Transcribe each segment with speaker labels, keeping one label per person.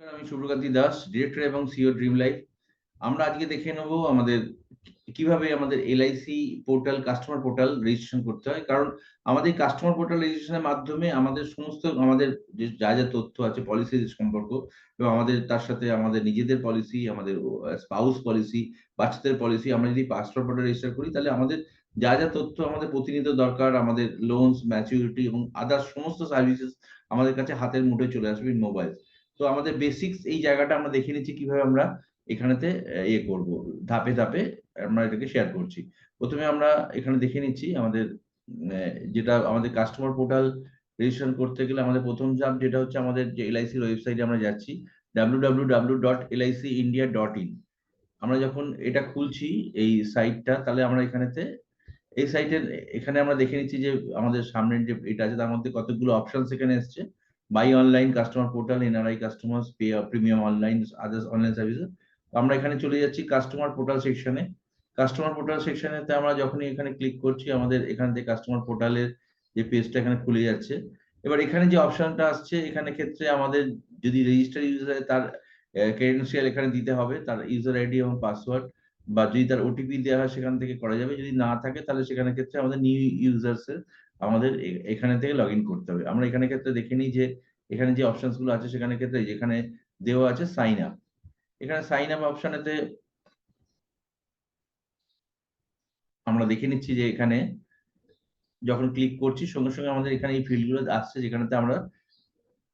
Speaker 1: আমি শুভকান্তি দাস, ডিরেক্টর এবং CEO dream life. আমরা আজকে দেখে নেব আমাদের কিভাবে আমাদের LIC portal, customer portal registration করতে হয়। কারণ আমাদের কাস্টমার পোর্টাল রেজিস্ট্রেশনের মাধ্যমে আমাদের সমস্ত আমাদের যে যা তথ্য আছে পলিসি সম্পর্ক এবং আমাদের তার সাথে আমাদের নিজেদের পলিসি, আমাদের স্পাউস পলিসি, বাচ্চাদের পলিসি আমরা যদি কাস্টমার পোর্টাল রেজিস্টার করি তাহলে আমাদের যা তথ্য আমাদের প্রতিনিয়ত দরকার, আমাদের লোনস, ম্যাচুরিটি এবং আদার্স সমস্ত সার্ভিসেস আমাদের কাছে হাতের মুঠোয় চলে আসবে ইন মোবাইল। তো আমাদের বেসিক্স এই জায়গাটা আমরা দেখে নিচ্ছি কিভাবে আমরা এখানেতে করব। ধাপে ধাপে আমরা এটাকে শেয়ার করছি। প্রথমে আমরা এখানে দেখে নিচ্ছি আমাদের যেটা আমাদের কাস্টমার পোর্টাল রেজিস্ট্রেশন করতে গেলে আমাদের প্রথম ধাপ যেটা হচ্ছে আমাদের যে এলআইসির ওয়েবসাইটে আমরা যাচ্ছি www.licindia.in। আমরা যখন এটা খুলছি এই সাইটটা, তাহলে আমরা এখানেতে এই সাইটের এখানে আমরা দেখে নিচ্ছি যে আমাদের সামনের যে এটা আছে তার মধ্যে কতগুলো অপশনস এখানে এসছে। By online, customer portal, NRI customers, pay premium online, others online services. আমরা এখানে চলে যাচ্ছি কাস্টমার পোর্টাল সেকশনে। কাস্টমার পোর্টাল সেকশনেতে আমরা যখনই এখানে ক্লিক করছি আমাদের এখান থেকে কাস্টমার পোর্টালের যে পেজটা এখানে খুলে যাচ্ছে। এবার এখানে যে অপশনটা আসছে এখানে ক্ষেত্রে আমাদের যদি রেজিস্টার ইউজার তার ক্রেডেনশিয়াল এখানে দিতে হবে, তার ইউজার আইডি এবং পাসওয়ার্ড, বা যদি তার ওটিপি দেওয়া হয় সেখান থেকে করা যাবে। যদি না থাকে তাহলে সেখানে ক্ষেত্রে আমাদের নিউ ইউজার্স এর আমাদের এখানে থেকে লগ ইন করতে হবে। আমরা এখানে ক্ষেত্রে দেখে নিই যে এখানে যে অপশনস গুলো আছে সেখানে ক্ষেত্রে যেখানে দেওয়া আছে সাইন আপ। এখানে সাইন আপ অপশনেতে আমরা দেখে নিচ্ছি যে এখানে যখন ক্লিক করছি সঙ্গে সঙ্গে আমাদের এখানে এই ফিল্ড গুলো আসছে যেখানেতে আমরা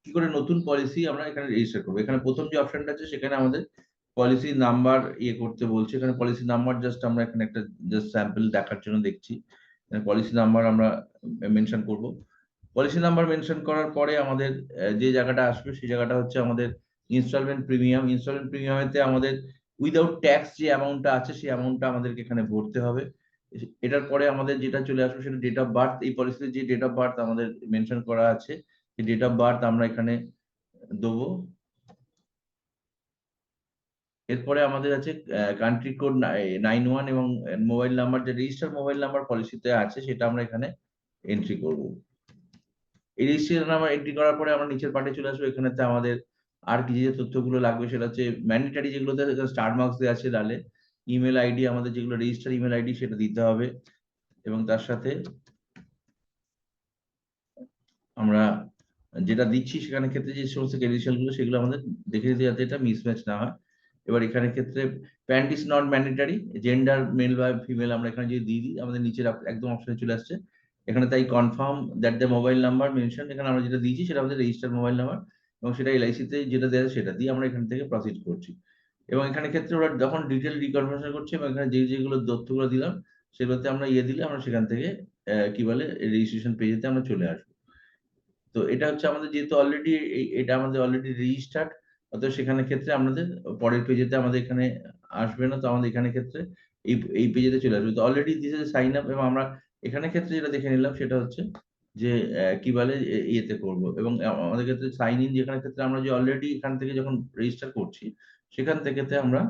Speaker 1: কি করে নতুন পলিসি আমরা এখানে রেজিস্টার করবো। এখানে প্রথম যে অপশনটা আছে সেখানে আমাদের পলিসি নাম্বার করতে বলছে। এখানে পলিসি নাম্বার জাস্ট আমরা এখানে একটা জাস্ট স্যাম্পল দেখার জন্য দেখছি। পলিসি নাম্বার আমরা মেনশন করব। পলিসি নাম্বার মেনশন করার পরে আমাদের যে জায়গাটা আসবে সেই জায়গাটা হচ্ছে আমাদের ইনস্টলমেন্ট প্রিমিয়াম। ইনস্টলমেন্ট প্রিমিয়ামেতে আমাদের উইদাউট ট্যাক্স যে অ্যামাউন্টটা আছে সেই অ্যামাউন্টটা আমাদেরকে এখানে ভরতে হবে। এটার পরে আমাদের যেটা চলে আসবে সেটা ডেট অফ বার্থ। এই পলিসিতে যে ডেট অফ বার্থ আমাদের মেনশন করা আছে সেই ডেট অফ বার্থ আমরা এখানে দেবো। এরপরে আমাদের আছে কান্ট্রি কোড 91 এবং মোবাইল নাম্বার, যে রেজিস্টার মোবাইল নাম্বার পলিসিতে আছে সেটা আমরা এখানে এন্ট্রি করব। এই রেজিস্ট্রেশন নাম্বার এন্ট্রি করার পরে আমরা নিচের পার্টে চলে আসবো। এখানেতে আমাদের আর কি যে তথ্যগুলো লাগবে সেটা হচ্ছে ম্যান্ডেটারি, যেগুলোতে স্টার মার্কস দেওয়া আছে লালে। ইমেল আইডি, আমাদের যেগুলো রেজিস্টার ইমেল আইডি সেটা দিতে হবে এবং তার সাথে আমরা যেটা দিচ্ছি সেখানে ক্ষেত্রে যে সমস্ত ক্রেডেনশিয়াল গুলো সেগুলো আমাদের দেখে দিতে যাতে এটা মিসম্যাচ না হয়। এবার এখানে ক্ষেত্রে pant is not mandatory, gender mail বা ফিমেল আমরা এখানে যদি দিয়ে দিই আমাদের নিচের একদম অপশনে চলে আসছে। এখানে তাই confirm that the mobile number mention, এখানে আমরা যেটা দিয়েছি সেটা আমাদের রেজিস্টার মোবাইল নাম্বার এবং সেটা এলআইসি তে যেটা দেওয়া আছে সেটা দিয়ে আমরা এখান থেকে প্রসিড করছি। এবং এখানে ক্ষেত্রে ওরা যখন ডিটেল রিকনফার্মেশন করছে এবং এখানে যেগুলো তথ্যগুলো দিলাম সেগুলোতে আমরা দিলে আমরা সেখান থেকে কি বলে রেজিস্ট্রেশন পেজেতে আমরা চলে আসবো। তো এটা হচ্ছে আমাদের যেহেতু অলরেডি এটা আমাদের অলরেডি রেজিস্টার্ড, অতএব সেখানে ক্ষেত্রে আমাদের পরের পেজেতে আমাদের এখানে আসবে না। তো আমাদের এখানে ক্ষেত্রে এই পেজেতে চলে আসবে। তো already this is sign up এবং আমরা এখানে ক্ষেত্রে যেটা দেখে নিলাম সেটা হচ্ছে যে কি বলে ইয়েতে করব এবং আমাদের ক্ষেত্রে সাইন ইন, যেখানে ক্ষেত্রে আমরা যে অলরেডি এখান থেকে যখন রেজিস্টার করছি সেখান থেকেতে আমরা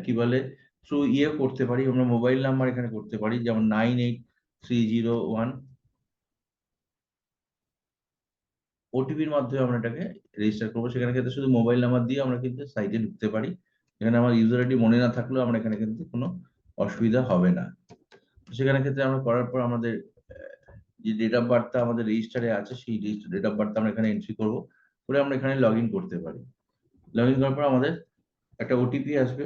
Speaker 1: কি বলে থ্রু করতে পারি। আমরা মোবাইল নাম্বার এখানে করতে পারি, যেমন 983001 ওটিপির মাধ্যমে আমরা এটাকে রেজিস্টার করবো। সেখানে ক্ষেত্রে শুধু মোবাইল নাম্বার দিয়ে আমরা কিন্তু সাইটে ঢুকতে পারি। এখানে আমার ইউজার আইডি মনে না থাকলেও আমরা এখানে কিন্তু কোনো অসুবিধা হবে না। সেখানে ক্ষেত্রে আমরা করার পর আমাদের যে ডেট অফ বার্থটা আমাদের রেজিস্টারে আছে সেই ডেট অফ বার্থ আমরা এখানে এন্ট্রি করবো, করে আমরা এখানে লগ ইন করতে পারি। লগ ইন করার পর আমাদের একটা ওটিপি আসবে।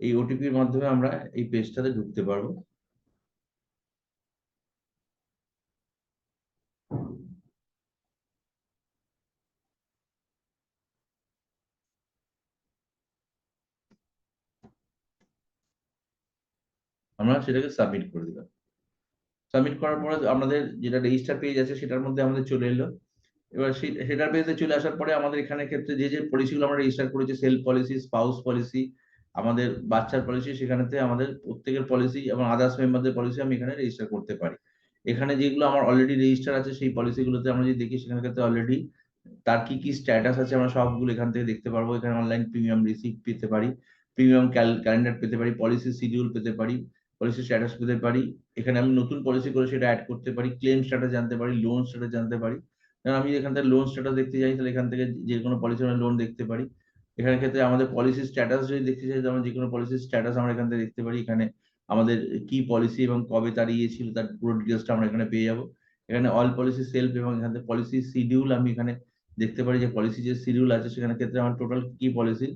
Speaker 1: এই ওটিপির মাধ্যমে আমরা এই পেজটাতে ঢুকতে পারবো। আমরা সেটাকে সাবমিট করে দিলাম। সাবমিট করার পরে আমাদের যেটা রেজিস্টার পেজ আছে সেটার মধ্যে আমাদের চলে এলো। এবার সেটার বেসে চলে আসার পরে আমাদের এখানে ক্ষেত্রে যে পলিসিগুলো আমরা রেজিস্টার করেছি, সেলফ পলিসি, স্পাউস পলিসি, আমাদের বাচ্চার পলিসি, সেখানেতে আমাদের প্রত্যেকের পলিসি এবং আদার্স মেম্বারদের পলিসি আমি এখানে রেজিস্টার করতে পারি। এখানে যেগুলো আমার অলরেডি রেজিস্টার আছে সেই পলিসিগুলোতে আমরা যদি দেখি সেখানে ক্ষেত্রে অলরেডি তার কি কি স্ট্যাটাস আছে আমরা সবগুলো এখান থেকে দেখতে পারবো। এখানে অনলাইন প্রিমিয়াম রিসিপ্ট পেতে পারি, প্রিমিয়াম ক্যালেন্ডার পেতে পারি, পলিসি শিডিউল পেতে পারি, পলিসি স্ট্যাটাস পেতে পারি। এখানে আমি নতুন পলিসি করে সেটা অ্যাড করতে পারি, ক্লেম স্ট্যাটাস জানতে পারি, লোন স্ট্যাটাস জানতে পারি। কারণ আমি এখান থেকে লোন স্ট্যাটাস দেখতে চাই, তাহলে এখান থেকে যে কোনো পলিসি আমরা লোন দেখতে পারি। এখানে ক্ষেত্রে আমাদের পলিসি স্ট্যাটাস যদি দেখতে চাই, আমরা যে কোনো পলিসির স্ট্যাটাস আমরা এখান থেকে দেখতে পারি। এখানে আমাদের কি পলিসি এবং কবে তার ছিল তার পুরো ডিটেলসটা আমরা এখানে পেয়ে যাবো। এখানে অল পলিসি সেলফ এবং এখান থেকে পলিসি শিডিউল আমি এখানে দেখতে পারি, যে পলিসি যে শিডিউল আছে সেখানে ক্ষেত্রে আমার টোটাল কি পলিসি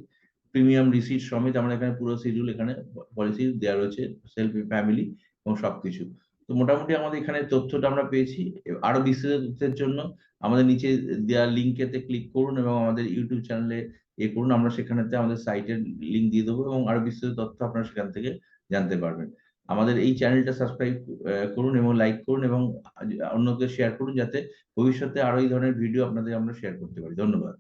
Speaker 1: প্রিমিয়াম রিসিট সমেত আমরা এখানে পুরো শিডিউল এখানে পলিসি দেওয়া রয়েছে, সেলফ, ফ্যামিলি এবং সবকিছু। তো মোটামুটি আমাদের এখানে তথ্যটা আমরা পেয়েছি। আরো বিস্তারিত তথ্যের জন্য আমাদের নিচে দেওয়া লিঙ্কেতে ক্লিক করুন এবং আমাদের ইউটিউব চ্যানেলে করুন। আমরা সেখানেতে আমাদের সাইটের লিঙ্ক দিয়ে দেবো এবং আরো বিস্তারিত তথ্য আপনারা সেখান থেকে জানতে পারবেন। আমাদের এই চ্যানেলটা সাবস্ক্রাইব করুন এবং লাইক করুন এবং অন্যকে শেয়ার করুন, যাতে ভবিষ্যতে আরো এই ধরনের ভিডিও আপনাদের আমরা শেয়ার করতে পারি। ধন্যবাদ।